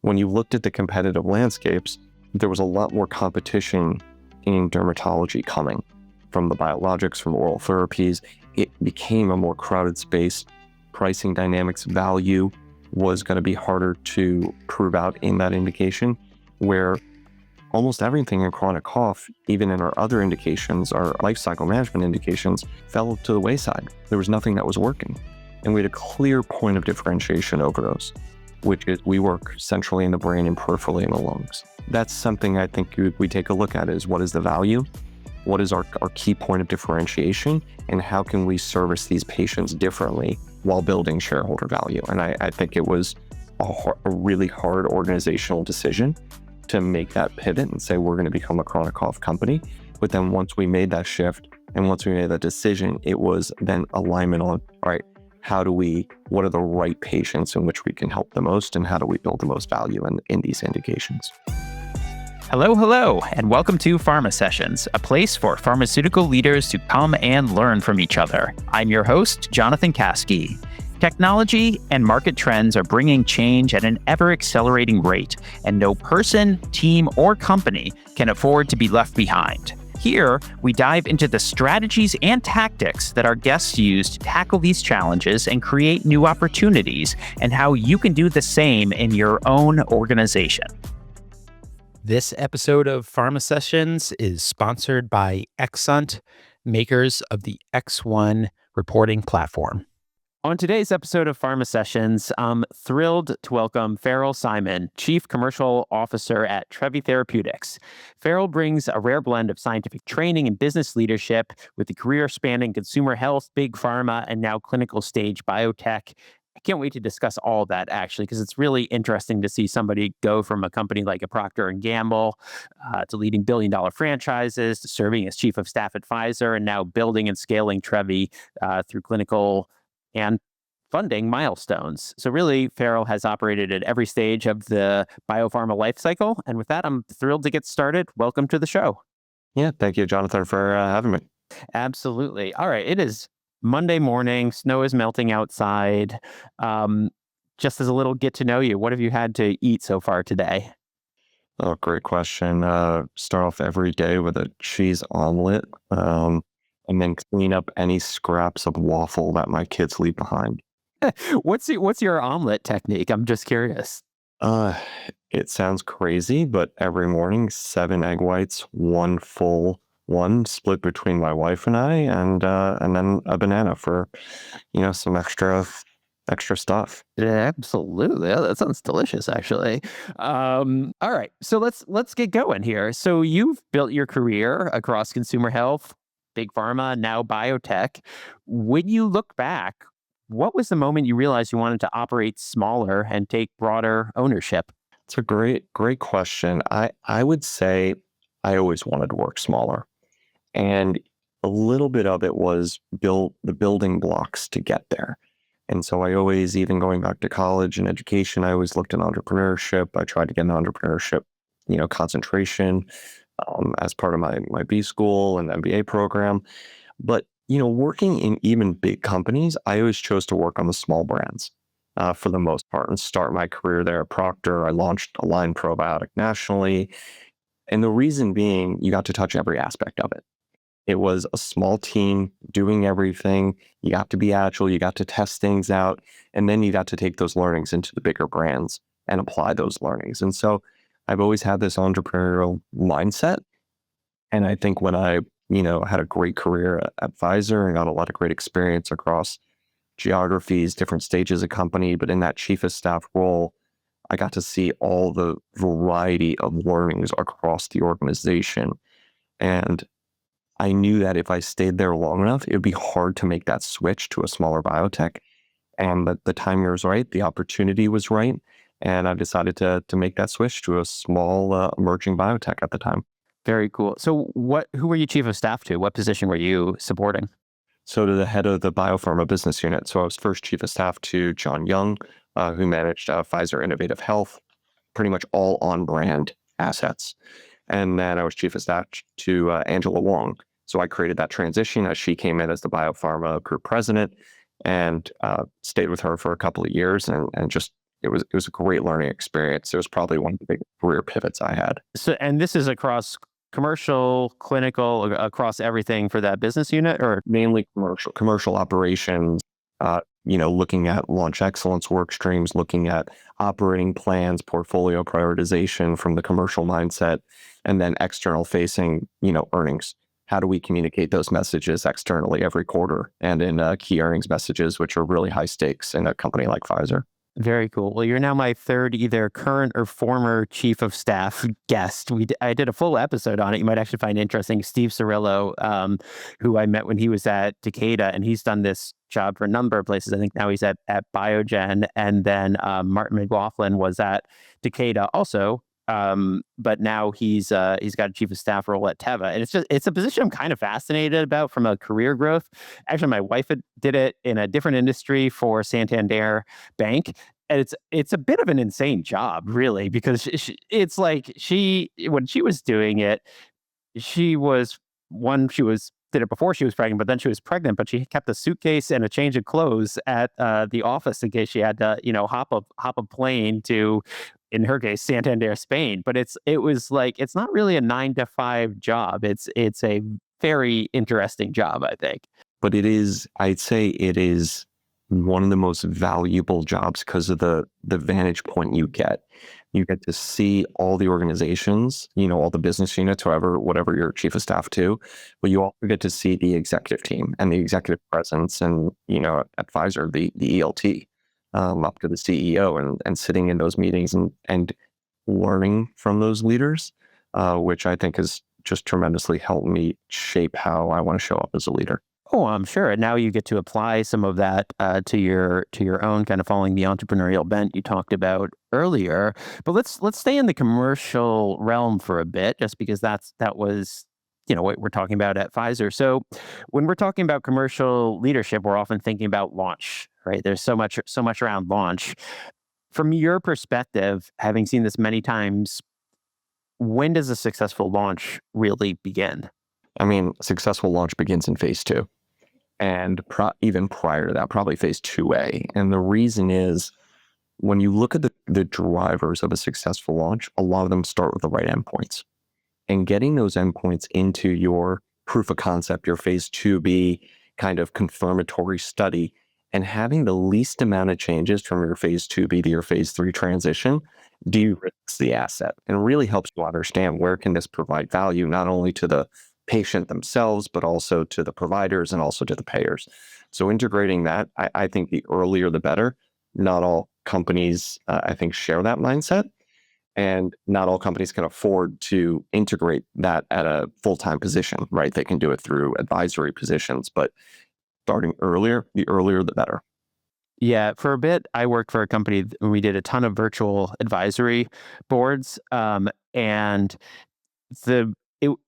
when you looked at the competitive landscapes, there was a lot more competition in dermatology coming from the biologics, from oral therapies. It became a more crowded space. Pricing dynamics, value was going to be harder to prove out in that indication, where almost everything in chronic cough, even in our other indications, our lifecycle management indications, fell to the wayside. There was nothing that was working. And we had a clear point of differentiation over those, which is we work centrally in the brain and peripherally in the lungs. That's something I think we take a look at is what is the value? What is our key point of differentiation? And how can we service these patients differently while building shareholder value? And I think it was a really hard organizational decision to make that pivot and say, we're going to become a chronic cough company. But then once we made that shift and once we made that decision, it was then alignment on, all right, what are the right patients in which we can help the most, and how do we build the most value in these indications? Hello, and welcome to Pharma Sessions, a place for pharmaceutical leaders to come and learn from each other. I'm your host, Jonathan Kaskey. Technology and market trends are bringing change at an ever-accelerating rate, and no person, team, or company can afford to be left behind. Here, we dive into the strategies and tactics that our guests use to tackle these challenges and create new opportunities, and how you can do the same in your own organization. This episode of Pharma Sessions is sponsored by Xsunt, makers of the X1 reporting platform. On today's episode of Pharma Sessions, I'm thrilled to welcome Farrell Simon, Chief Commercial Officer at Trevi Therapeutics. Farrell brings a rare blend of scientific training and business leadership with a career spanning consumer health, big pharma, and now clinical stage biotech. I can't wait to discuss all of that, actually, because it's really interesting to see somebody go from a company like a Procter Gamble to leading billion-dollar franchises, to serving as chief of staff at Pfizer, and now building and scaling Trevi through clinical and funding milestones. So really, Farrell has operated at every stage of the biopharma lifecycle. And with that, I'm thrilled to get started. Welcome to the show. Yeah, thank you, Jonathan, for having me. Absolutely. All right. It is Monday morning. Snow is melting outside. Just as a little get to know you, what have you had to eat so far today? Oh, great question. Start off every day with a cheese omelet. And then clean up any scraps of waffle that my kids leave behind. What's your omelet technique? I'm just curious. It sounds crazy, but every morning, 7 egg whites, 1 full one split between my wife and I, and then a banana for, some extra stuff. Yeah, absolutely. Oh, that sounds delicious, actually. All right, so let's get going here. So you've built your career across consumer health, big pharma, now biotech. When you look back, what was the moment you realized you wanted to operate smaller and take broader ownership? It's a great question. I would say I always wanted to work smaller. And a little bit of it was build the building blocks to get there. And so I always, even going back to college and education, I always looked at entrepreneurship. I tried to get an entrepreneurship, concentration as part of my B school and MBA program. But, working in even big companies, I always chose to work on the small brands for the most part and start my career there at Procter. I launched a line probiotic nationally. And the reason being, you got to touch every aspect of it. It was a small team doing everything. You got to be agile. You got to test things out. And then you got to take those learnings into the bigger brands and apply those learnings. And so I've always had this entrepreneurial mindset. And I think when I, had a great career at Pfizer and got a lot of great experience across geographies, different stages of company, but in that chief of staff role, I got to see all the variety of learnings across the organization. And I knew that if I stayed there long enough, it would be hard to make that switch to a smaller biotech. And the timing was right, the opportunity was right. And I decided to make that switch to a small emerging biotech at the time. Very cool. So who were you chief of staff to? What position were you supporting? So to the head of the biopharma business unit. So I was first chief of staff to John Young, who managed Pfizer Innovative Health, pretty much all on-brand assets. And then I was chief of staff to Angela Wong. So I created that transition as she came in as the biopharma group president and stayed with her for a couple of years and just it was a great learning experience. It was probably one of the big career pivots I had. So, and this is across commercial, clinical, across everything for that business unit, or Mainly commercial operations, looking at launch excellence work streams, looking at operating plans, portfolio prioritization from the commercial mindset, and then external facing, earnings. How do we communicate those messages externally every quarter and in key earnings messages, which are really high stakes in a company like Pfizer? very cool. Well, you're now my third either current or former chief of staff guest. I did a full episode on it. You might actually find interesting. Steve Cirillo, who I met when he was at Takeda, and he's done this job for a number of places. I think now he's at Biogen, and then Martin McLaughlin was at Takeda also. But now he's got a chief of staff role at Teva, and it's a position I'm kind of fascinated about from a career growth. Actually, my wife did it in a different industry for Santander Bank, and it's a bit of an insane job, really, because it's like when she was doing it, she did it before she was pregnant, but then she was pregnant, but she kept a suitcase and a change of clothes at the office in case she had to, hop a plane to, in her case, Santander, Spain. But it was like, it's not really a 9 to 5 job. It's a very interesting job, I think. But I'd say it is one of the most valuable jobs because of the vantage point you get. You get to see all the organizations, all the business units, whatever you're chief of staff to, but you also get to see the executive team and the executive presence and, at Pfizer, the ELT, up to the CEO and sitting in those meetings and learning from those leaders, which I think has just tremendously helped me shape how I want to show up as a leader. Oh, I'm sure. And now you get to apply some of that to your own kind of following the entrepreneurial bent you talked about earlier. But let's stay in the commercial realm for a bit, just because that was what we're talking about at Pfizer. So when we're talking about commercial leadership, we're often thinking about launch, right? There's so much around launch. From your perspective, having seen this many times, when does a successful launch really begin? I mean, successful launch begins in phase 2. And even prior to that, probably phase 2A. And the reason is, when you look at the drivers of a successful launch, a lot of them start with the right endpoints. And getting those endpoints into your proof of concept, your phase 2B kind of confirmatory study, and having the least amount of changes from your phase 2B to your phase 3 transition de-risks the asset and really helps you understand where can this provide value, not only to the patient themselves, but also to the providers and also to the payers. So integrating that, I think the earlier the better. Not all companies, I think, share that mindset, and not all companies can afford to integrate that at a full-time position, right? They can do it through advisory positions, but starting earlier, the earlier the better. Yeah, for a bit, I worked for a company. We did a ton of virtual advisory boards, and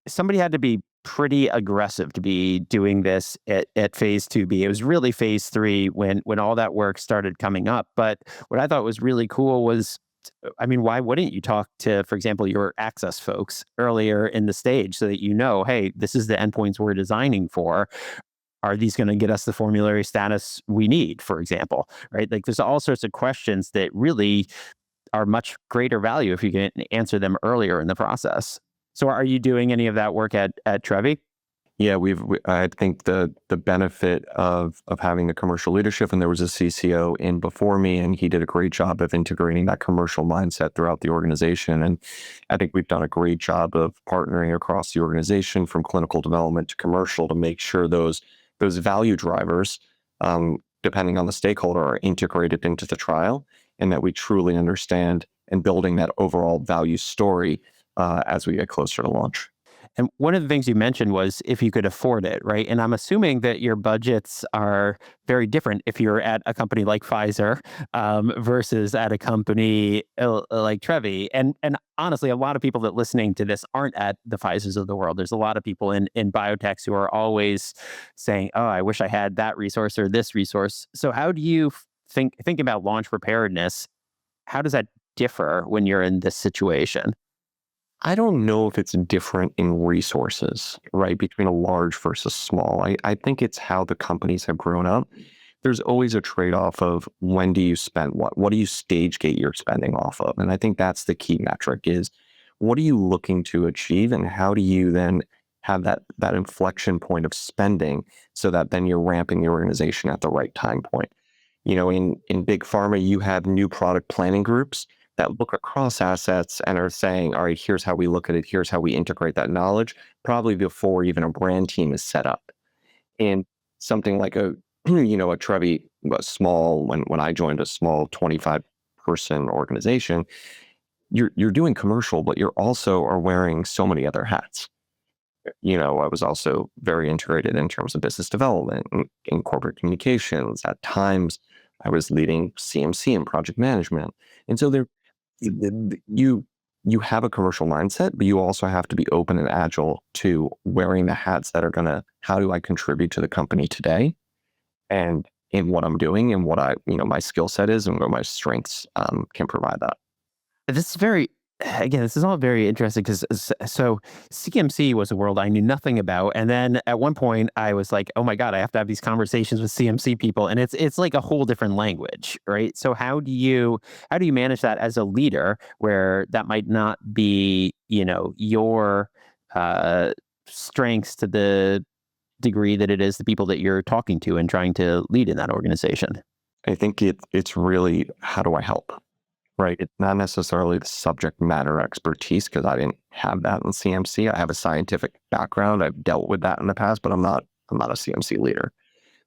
somebody had to be pretty aggressive to be doing this at phase 2B. It was really phase 3 when all that work started coming up. But what I thought was really cool was, I mean, why wouldn't you talk to, for example, your access folks earlier in the stage so that hey, this is the endpoints we're designing for. Are these going to get us the formulary status we need, for example, right? Like, there's all sorts of questions that really are much greater value if you can answer them earlier in the process. So are you doing any of that work at Trevi? Yeah, I think the benefit of having the commercial leadership, and there was a CCO in before me, and he did a great job of integrating that commercial mindset throughout the organization. And I think we've done a great job of partnering across the organization from clinical development to commercial to make sure those value drivers, depending on the stakeholder, are integrated into the trial, and that we truly understand and building that overall value story as we get closer to launch. And one of the things you mentioned was if you could afford it, right? And I'm assuming that your budgets are very different if you're at a company like Pfizer versus at a company like Trevi. And honestly, a lot of people that listening to this aren't at the Pfizers of the world. There's a lot of people in biotechs who are always saying, "Oh, I wish I had that resource or this resource." So how do you think about launch preparedness? How does that differ when you're in this situation? I don't know if it's different in resources, right, between a large versus small. I think it's how the companies have grown up. there's always a trade-off of when do you spend what do you stage gate your spending off of? And I think that's the key metric is what are you looking to achieve and how do you then have that inflection point of spending so that then you're ramping the organization at the right time point. In big pharma, you have new product planning groups that look across assets and are saying, all right, here's how we look at it. Here's how we integrate that knowledge, probably before even a brand team is set up. And something like a Trevi, when I joined a small 25 person organization, you're doing commercial, but you're also are wearing so many other hats. I was also very integrated in terms of business development and in corporate communications. At times, I was leading CMC and project management. And so you have a commercial mindset, but you also have to be open and agile to wearing the hats that are how do I contribute to the company today and in what I'm doing and what my skill set is and what my strengths can provide that. This is all very interesting because so CMC was a world I knew nothing about, and then at one point I was like, "Oh my God, I have to have these conversations with CMC people," and it's like a whole different language, right? So how do you manage that as a leader where that might not be your strengths to the degree that it is the people that you're talking to and trying to lead in that organization? I think it's really how do I help? Right. It's not necessarily the subject matter expertise because I didn't have that in CMC. I have a scientific background. I've dealt with that in the past, but I'm not a CMC leader.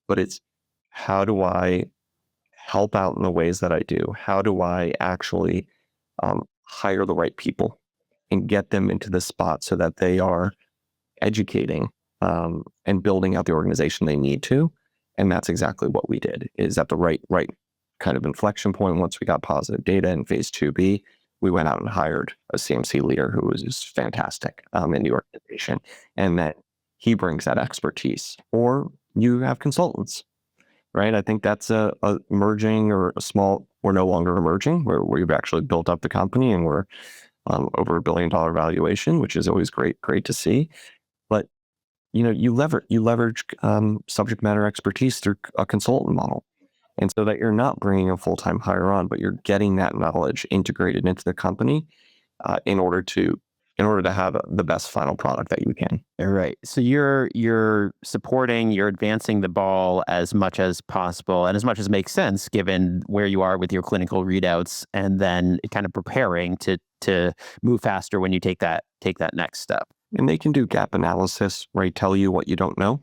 But it's how do I help out in the ways that I do? How do I actually hire the right people and get them into the spot so that they are educating and building out the organization they need to? And that's exactly what we did, is at the right kind of inflection point. Once we got positive data in phase 2B, we went out and hired a CMC leader who was just fantastic in the organization. And that he brings that expertise. Or you have consultants, right? I think that's a emerging or a small, we're no longer emerging, where we've actually built up the company and we're over $1 billion valuation, which is always great to see. But you leverage subject matter expertise through a consultant model. And so that you're not bringing a full-time hire on, but you're getting that knowledge integrated into the company in order to have the best final product that you can. Right. So you're supporting, you're advancing the ball as much as possible and as much as makes sense given where you are with your clinical readouts, and then kind of preparing to move faster when you take that next step. And they can do gap analysis, right? Tell you what you don't know.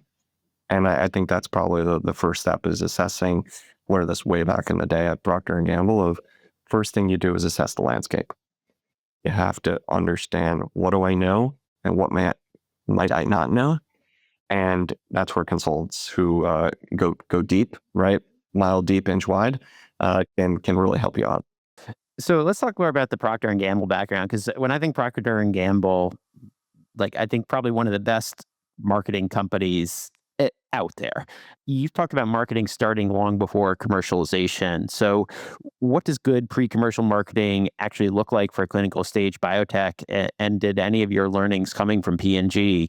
And I think that's probably the first step is assessing. Learned this way back in the day at Procter Gamble of first thing you do is assess the landscape. You have to understand what do I know and what might I not know. And that's where consultants who go deep, right? Mile deep, inch wide, can really help you out. So let's talk more about the Procter & Gamble background, because when I think Procter & Gamble, I think probably one of the best marketing companies out there. You've talked about marketing starting long before commercialization. So what does good pre-commercial marketing actually look like for clinical stage biotech? And did any of your learnings coming from P&G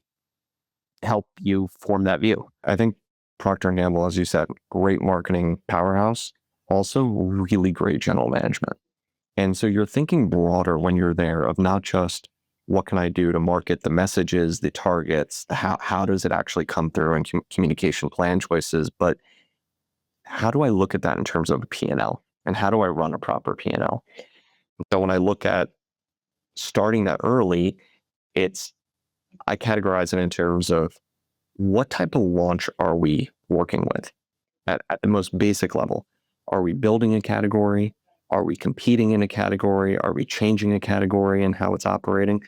help you form that view? I think Procter & Gamble, as you said, great marketing powerhouse, also really great general management. And so you're thinking broader when you're there of not just what can I do to market the messages, the targets, how does it actually come through in communication plan choices, but how do I look at that in terms of a P&L and how do I run a proper P&L? So when I look at starting that early, I categorize it in terms of what type of launch are we working with at the most basic level? Are we building a category? Are we competing in a category? Are we changing a category and how it's operating?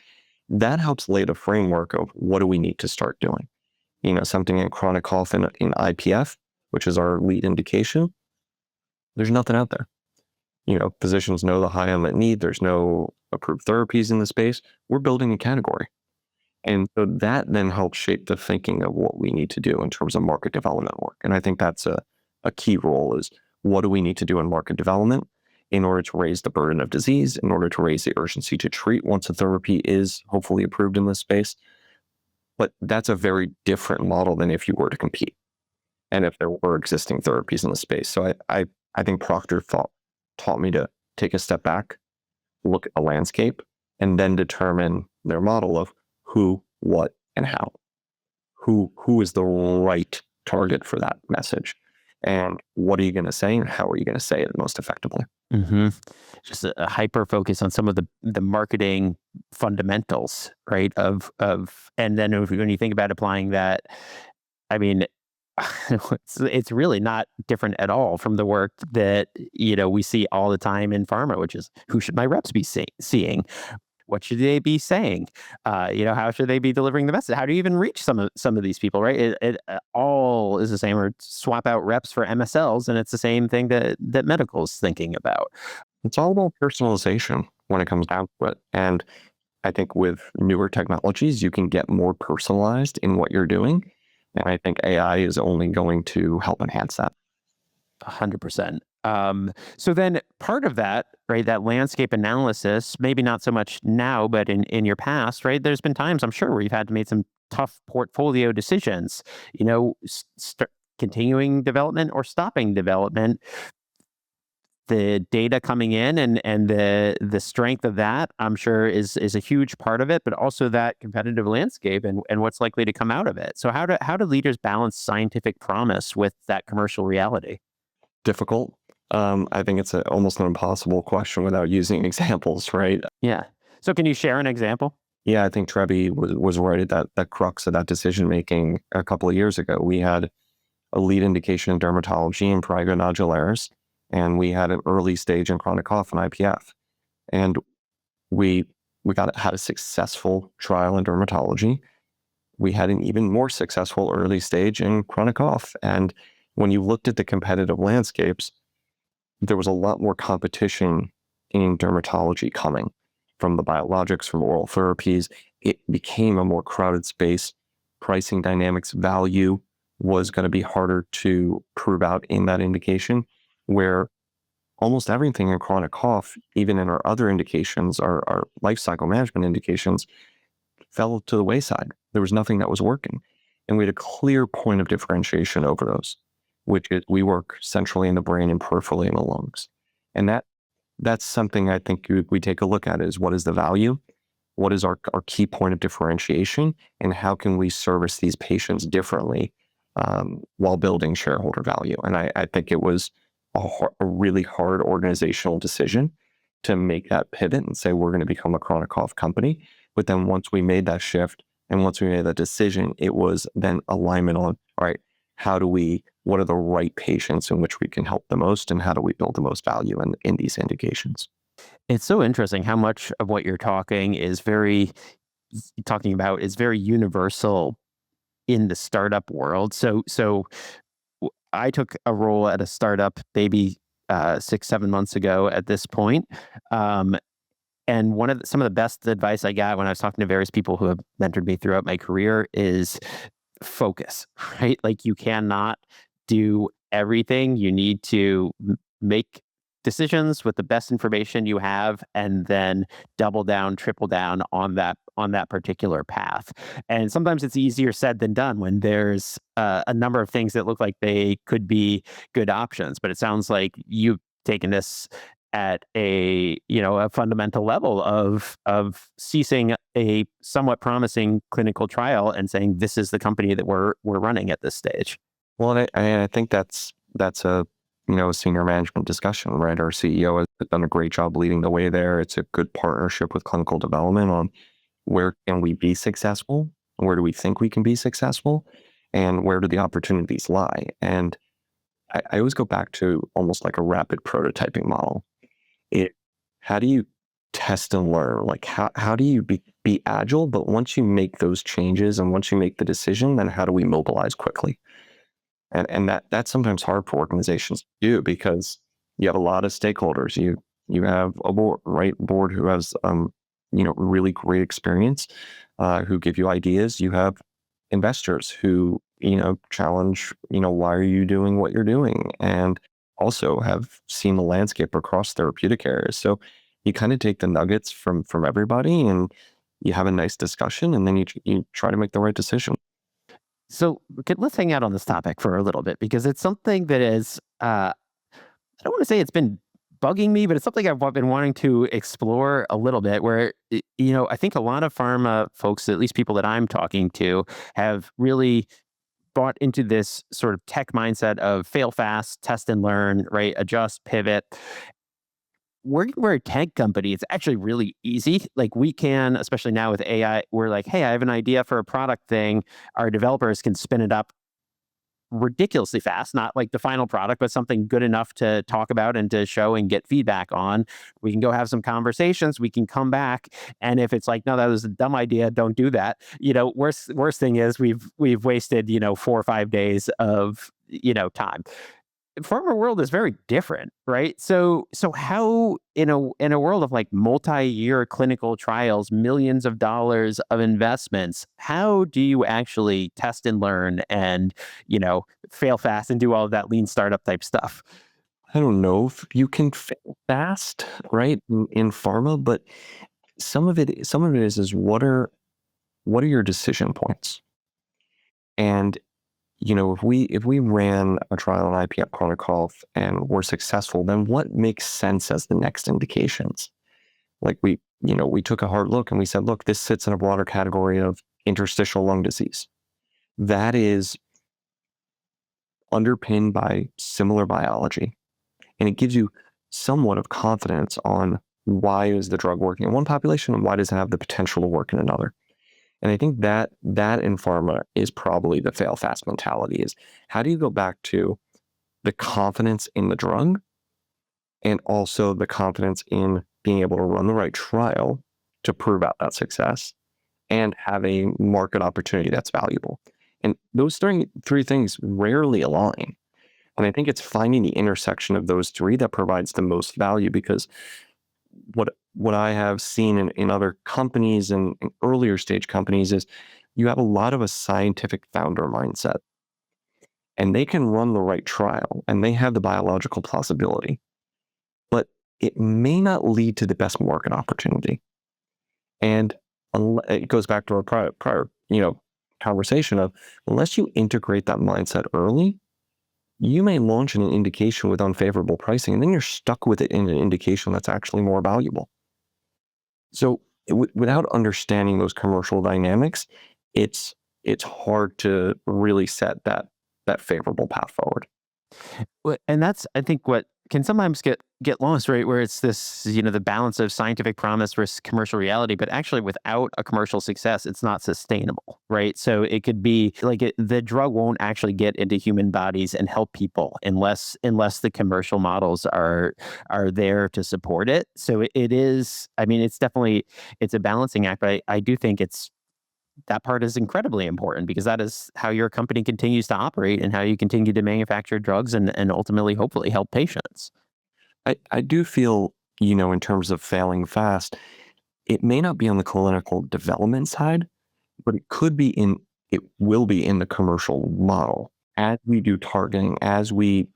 That helps lay the framework of what do we need to start doing. Something in chronic cough in IPF, which is our lead indication, there's nothing out there. Physicians know the high unmet need. There's no approved therapies in the space. We're building a category. And so that then helps shape the thinking of what we need to do in terms of market development work. And I think that's a key role is what do we need to do in market development in order to raise the burden of disease, in order to raise the urgency to treat once a therapy is hopefully approved in this space. But that's a very different model than if you were to compete. and if there were existing therapies in the space. So I think Procter taught me to take a step back, look at the landscape, and then determine their model of who, what, and how. Who is the right target for that message? And what are you going to say, and how are you going to say it most effectively? Mm-hmm. Just a hyper focus on some of the marketing fundamentals, right? And then when you think about applying that, I mean, it's really not different at all from the work that we see all the time in pharma, which is who should my reps be seeing? What should they be saying? How should they be delivering the message? How do you even reach some of these people, right? It all is the same. Or swap out reps for MSLs, and it's the same thing that medical is thinking about. It's all about personalization when it comes down to it. And I think with newer technologies, you can get more personalized in what you're doing. And I think AI is only going to help enhance that. 100%. So then part of that, right, that landscape analysis, maybe not so much now, but in your past, right, there's been times I'm sure where you've had to make some tough portfolio decisions, continuing development or stopping development. The data coming in and the strength of that, I'm sure is a huge part of it, but also that competitive landscape and what's likely to come out of it. So how do leaders balance scientific promise with that commercial reality? Difficult. I think it's almost an impossible question without using examples, right? Yeah. So can you share an example? Yeah, I think Trevi was right at that crux of that decision making a couple of years ago. We had a lead indication in dermatology and prurigo nodularis, and we had an early stage in chronic cough and IPF. And we had a successful trial in dermatology. We had an even more successful early stage in chronic cough. And when you looked at the competitive landscapes, there was a lot more competition in dermatology coming from the biologics, from oral therapies. It became a more crowded space. Pricing dynamics, value was going to be harder to prove out in that indication, where almost everything in chronic cough, even in our other indications, our lifecycle management indications, fell to the wayside. There was nothing that was working. And we had a clear point of differentiation over those, which is we work centrally in the brain and peripherally in the lungs. And that's something I think we take a look at is what is the value? What is our key point of differentiation? And how can we service these patients differently while building shareholder value? And I think it was a really hard organizational decision to make that pivot and say, we're going to become a chronic cough company. But then once we made that shift and once we made that decision, it was then alignment on, all right, what are the right patients in which we can help the most, and how do we build the most value in these indications? It's so interesting how much of what you're talking about is very universal in the startup world. So I took a role at a startup maybe 6-7 months ago at this point. And some of the best advice I got when I was talking to various people who have mentored me throughout my career is focus, right? Like you cannot do everything. You need to make decisions with the best information you have, and then double down, triple down on that particular path. And sometimes it's easier said than done when there's a number of things that look like they could be good options. But it sounds like you've taken this at a fundamental level of ceasing a somewhat promising clinical trial and saying this is the company that we're running at this stage. Well, I think that's a senior management discussion, right? Our CEO has done a great job leading the way there. It's a good partnership with clinical development on where can we be successful, where do we think we can be successful, and where do the opportunities lie. And I always go back to almost like a rapid prototyping model. How do you test and learn? Like how do you be agile? But once you make those changes and once you make the decision, then how do we mobilize quickly? And that's sometimes hard for organizations to do because you have a lot of stakeholders. You have a board who has really great experience, who give you ideas. You have investors who challenge why are you doing what you're doing, and also have seen the landscape across therapeutic areas. So you kind of take the nuggets from everybody and you have a nice discussion, and then you try to make the right decision. So let's hang out on this topic for a little bit because it's something that is, I don't want to say it's been bugging me, but it's something I've been wanting to explore a little bit where, I think a lot of pharma folks, at least people that I'm talking to, have really bought into this sort of tech mindset of fail fast, test and learn, right? Adjust, pivot. Working for a tech company, it's actually really easy. Like we can, especially now with AI, we're like, hey, I have an idea for a product thing. Our developers can spin it up ridiculously fast, not like the final product, but something good enough to talk about and to show and get feedback on. We can go have some conversations. We can come back. And if it's like, no, that was a dumb idea, don't do that. Worst thing is we've wasted, 4 or 5 days of, time. Pharma world is very different, right? So how in a world of like multi-year clinical trials, millions of dollars of investments, how do you actually test and learn and fail fast and do all of that lean startup type stuff? I don't know if you can fail fast, right, in pharma, but some of it is what are your decision points? And if we ran a trial on IPF chronic cough and were successful, then what makes sense as the next indications? Like we took a hard look and we said, look, this sits in a broader category of interstitial lung disease. That is underpinned by similar biology. And it gives you somewhat of confidence on why is the drug working in one population and why does it have the potential to work in another. And I think that in pharma is probably the fail fast mentality is how do you go back to the confidence in the drug and also the confidence in being able to run the right trial to prove out that success and have a market opportunity that's valuable. And those three things rarely align. And I think it's finding the intersection of those three that provides the most value because what I have seen in other companies and in earlier stage companies is you have a lot of a scientific founder mindset and they can run the right trial and they have the biological plausibility, but it may not lead to the best market opportunity. And it goes back to our prior conversation of unless you integrate that mindset early, you may launch an indication with unfavorable pricing, and then you're stuck with it in an indication that's actually more valuable. So without understanding those commercial dynamics, it's hard to really set that favorable path forward. And that's, I think, what can sometimes get lost, right? Where it's this, the balance of scientific promise versus commercial reality. But actually, without a commercial success, it's not sustainable, right? So it could be like the drug won't actually get into human bodies and help people unless the commercial models are there to support it. So it is. I mean, it's a balancing act. But I do think that part is incredibly important because that is how your company continues to operate and how you continue to manufacture drugs and ultimately, hopefully, help patients. I do feel, in terms of failing fast, it may not be on the clinical development side, but it will be in the commercial model. As we do targeting, as we,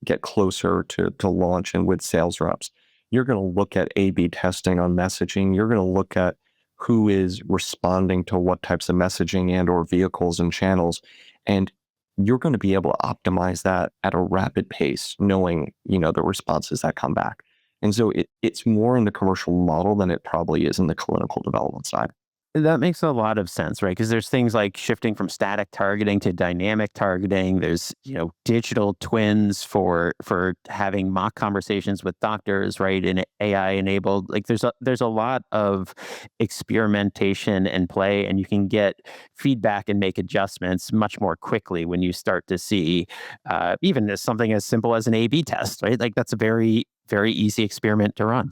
get closer to launch and with sales reps, you're going to look at A/B testing on messaging. You're going to look at who is responding to what types of messaging and or vehicles and channels. And you're going to be able to optimize that at a rapid pace, knowing, the responses that come back. And so it's more in the commercial model than it probably is in the clinical development side. That makes a lot of sense, right? Because there's things like shifting from static targeting to dynamic targeting. There's, digital twins for having mock conversations with doctors, right? And AI enabled. Like there's a lot of experimentation and play, and you can get feedback and make adjustments much more quickly when you start to see even as something as simple as an A/B test, right? Like that's a very, very easy experiment to run.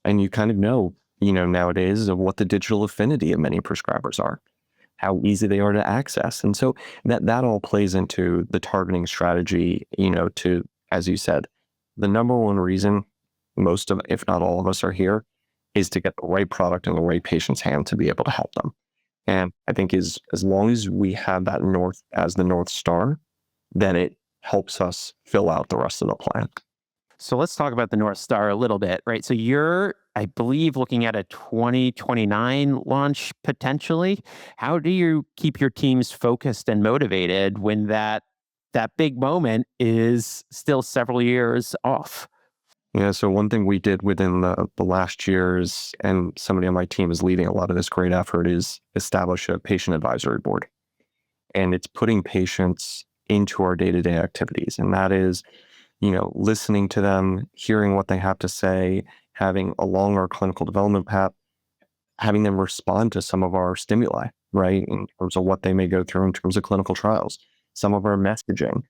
And you kind of know, nowadays of what the digital affinity of many prescribers are, how easy they are to access. And so that all plays into the targeting strategy, to, as you said, the number one reason most of, if not all of us are here is to get the right product in the right patient's hand to be able to help them. And I think as long as we have that the North Star, then it helps us fill out the rest of the plan. So let's talk about the North Star a little bit, right? So you're I believe, looking at a 2029 launch potentially. How do you keep your teams focused and motivated when that big moment is still several years off? Yeah, so one thing we did within the last years, and somebody on my team is leading a lot of this great effort, is establish a patient advisory board. And it's putting patients into our day-to-day activities. And that is, listening to them, hearing what they have to say, having along our clinical development path, having them respond to some of our stimuli, right? In terms of what they may go through in terms of clinical trials, some of our messaging.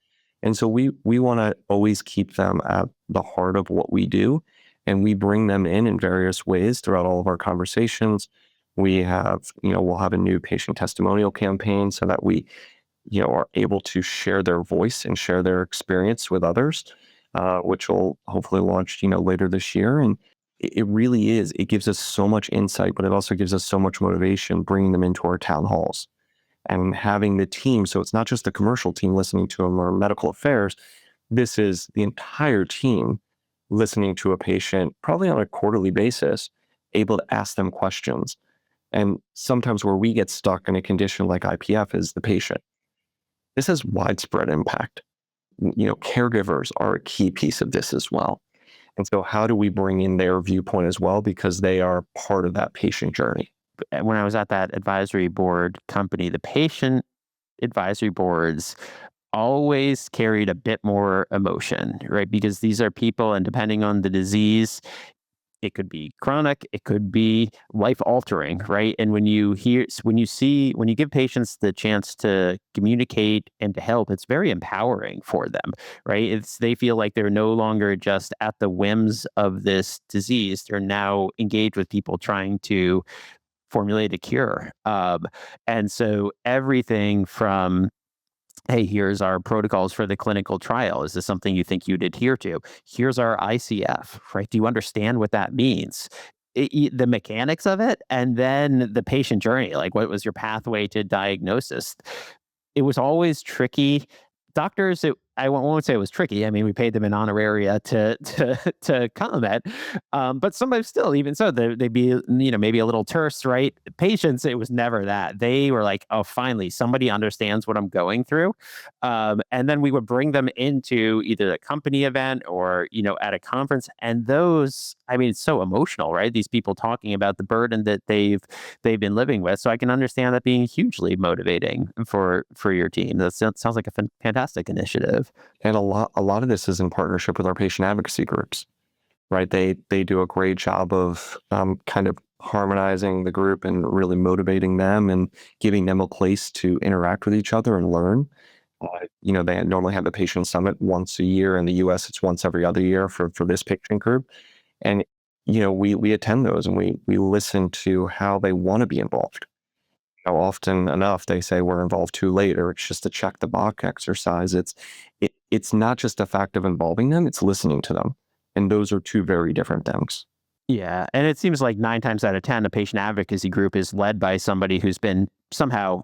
And so we want to always keep them at the heart of what we do. And we bring them in various ways throughout all of our conversations. We have, we'll have a new patient testimonial campaign so that we, are able to share their voice and share their experience with others, which will hopefully launch, later this year. And it really is. It gives us so much insight, but it also gives us so much motivation bringing them into our town halls and having the team. So it's not just the commercial team listening to them or medical affairs. This is the entire team listening to a patient, probably on a quarterly basis, able to ask them questions. And sometimes where we get stuck in a condition like IPF is the patient. This has widespread impact. Caregivers are a key piece of this as well. And so how do we bring in their viewpoint as well? Because they are part of that patient journey. When I was at that advisory board company, the patient advisory boards always carried a bit more emotion, right? Because these are people, and depending on the disease, it could be chronic, it could be life altering, right? And when you give patients the chance to communicate and to help, it's very empowering for them, right? They feel like they're no longer just at the whims of this disease. They're now engaged with people trying to formulate a cure. And so everything from, hey, here's our protocols for the clinical trial. Is this something you think you'd adhere to? Here's our ICF, right? Do you understand what that means? The mechanics of it, and then the patient journey, like what was your pathway to diagnosis? It was always tricky. Doctors, I won't say it was tricky. I mean, we paid them an honoraria to comment, but sometimes still, even so, they'd be maybe a little terse, right? Patients, it was never that. They were like, oh, finally, somebody understands what I'm going through, and then we would bring them into either a company event or at a conference, and those, I mean, it's so emotional, right? These people talking about the burden that they've been living with. So I can understand that being hugely motivating for your team. That sounds like a fantastic initiative. And a lot of this is in partnership with our patient advocacy groups, right? They do a great job of kind of harmonizing the group and really motivating them and giving them a place to interact with each other and learn. They normally have the patient summit once a year. In the US, it's once every other year for this patient group. And, we attend those and we listen to how they want to be involved. How often enough they say we're involved too late, or it's just a check the box exercise. It's not just a fact of involving them, it's listening to them. And those are two very different things. Yeah. And it seems like 9 times out of 10, a patient advocacy group is led by somebody who's been somehow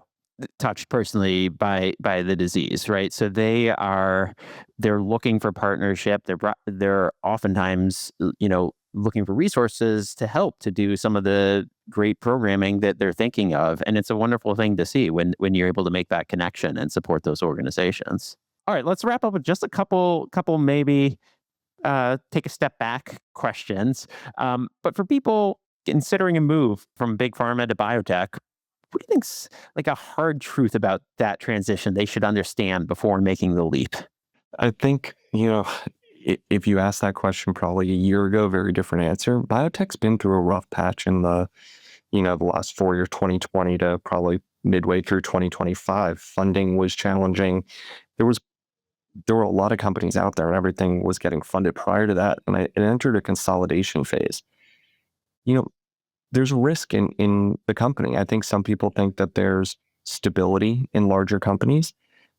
touched personally by the disease, right? So they're looking for partnership. They're oftentimes, looking for resources to help to do some of the great programming that they're thinking of. And it's a wonderful thing to see when you're able to make that connection and support those organizations. All right, let's wrap up with just a couple maybe take a step back questions. But for people considering a move from big pharma to biotech, what do you think's like a hard truth about that transition they should understand before making the leap? I think, if you asked that question probably a year ago, very different answer. Biotech's been through a rough patch in the last 4 years, 2020 to probably midway through 2025. Funding was challenging. There were a lot of companies out there and everything was getting funded prior to that. And it entered a consolidation phase. There's risk in the company. I think some people think that there's stability in larger companies.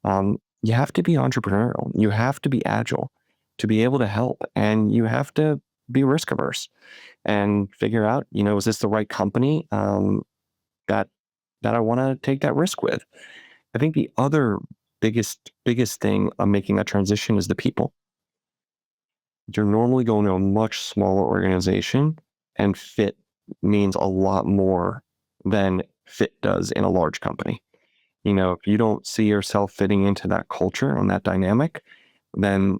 You have to be entrepreneurial. You have to be agile to be able to help. And you have to be risk averse and figure out, is this the right company that I want to take that risk with? I think the other biggest thing of making that transition is the people. You're normally going to a much smaller organization and fit means a lot more than fit does in a large company. If you don't see yourself fitting into that culture and that dynamic, then,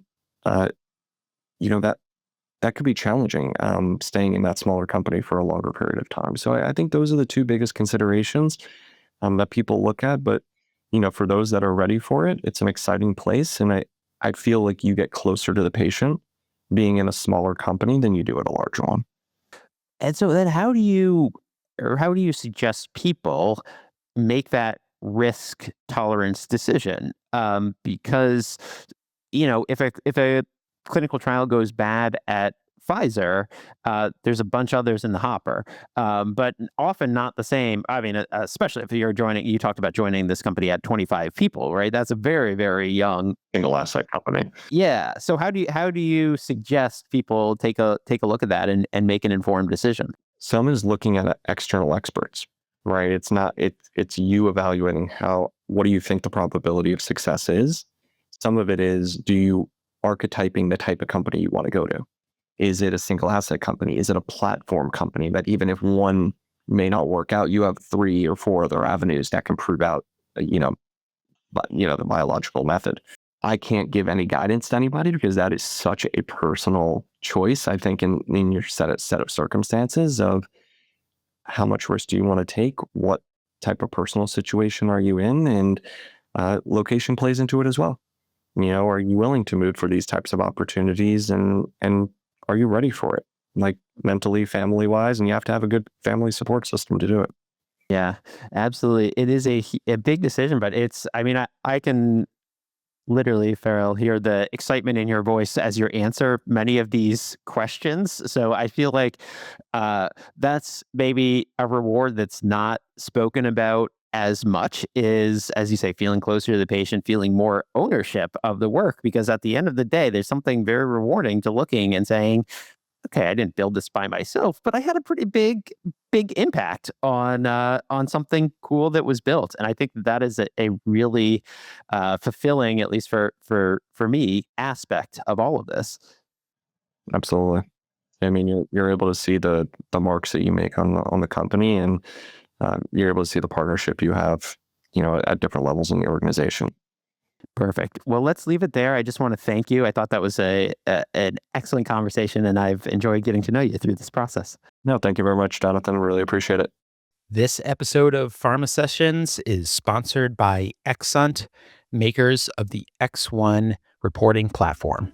that could be challenging, staying in that smaller company for a longer period of time. So I think those are the two biggest considerations that people look at. But, for those that are ready for it, it's an exciting place. And I feel like you get closer to the patient being in a smaller company than you do at a large one. And so then how do you suggest people make that risk tolerance decision? Because, if a clinical trial goes bad at Pfizer, there's a bunch others in the hopper, but often not the same. I mean, especially if you talked about joining this company at 25 people, right? That's a very, very young Single asset company. Yeah. So how do you suggest people take a look at that and make an informed decision? Some is looking at external experts, right? It's you evaluating what do you think the probability of success is? Some of it is, do you archetyping the type of company you want to go to? Is it a single asset company? Is it a platform company that even if one may not work out, you have 3 or 4 other avenues that can prove out, the biological method? I can't give any guidance to anybody because that is such a personal choice. I think in your set of circumstances of how much risk do you want to take? What type of personal situation are you in? And location plays into it as well. Are you willing to move for these types of opportunities, and are you ready for it? Like mentally, family wise, and you have to have a good family support system to do it. Yeah, absolutely. It is a big decision, but I can literally, Farrell, hear the excitement in your voice as you answer many of these questions. So I feel like that's maybe a reward that's not spoken about as much, is, as you say, feeling closer to the patient, feeling more ownership of the work. Because at the end of the day, there's something very rewarding to looking and saying, okay, I didn't build this by myself, but I had a pretty big impact on something cool that was built. And I think that is a really fulfilling, at least for me, aspect of all of this. Absolutely. I mean, you're able to see the marks that you make on the company, and you're able to see the partnership you have, at different levels in the organization. Perfect. Well, let's leave it there. I just want to thank you. I thought that was an excellent conversation, and I've enjoyed getting to know you through this process. No, thank you very much, Jonathan. Really appreciate it. This episode of Pharma Sessions is sponsored by Exunt, makers of the X1 reporting platform.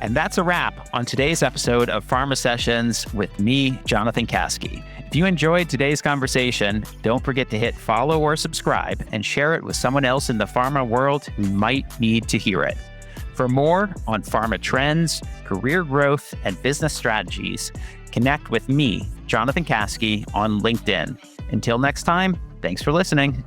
And that's a wrap on today's episode of Pharma Sessions with me, Jonathan Kaskey. If you enjoyed today's conversation, don't forget to hit follow or subscribe and share it with someone else in the pharma world who might need to hear it. For more on pharma trends, career growth, and business strategies, connect with me, Jonathan Kaskey, on LinkedIn. Until next time, thanks for listening.